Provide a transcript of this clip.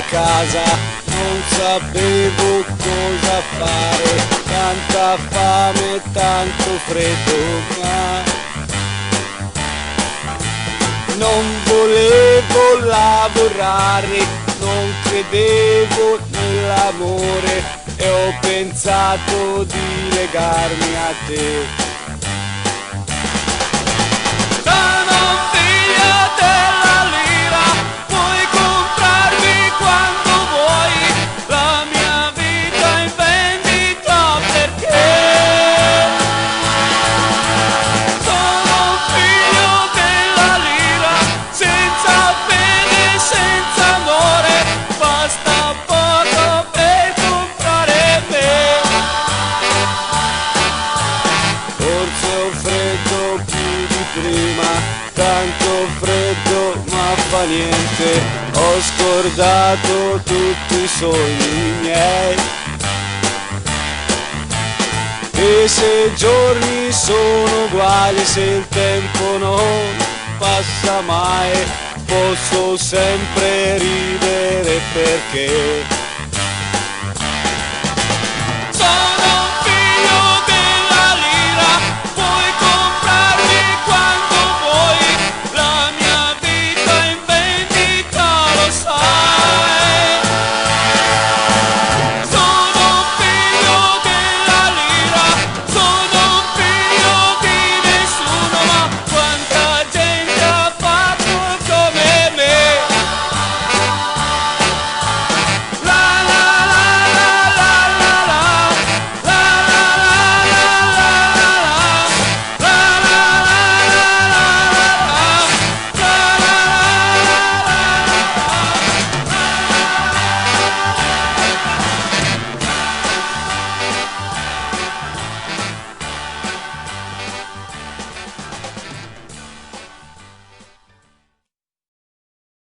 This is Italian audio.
casa, non sapevo cosa fare, tanta fame, tanto freddo, ma non volevo lavorare, non credevo nell'amore e ho pensato di legarmi a te. Tanto freddo ma fa niente, ho scordato tutti i sogni miei. E se i giorni sono uguali, se il tempo non passa mai, posso sempre ridere perché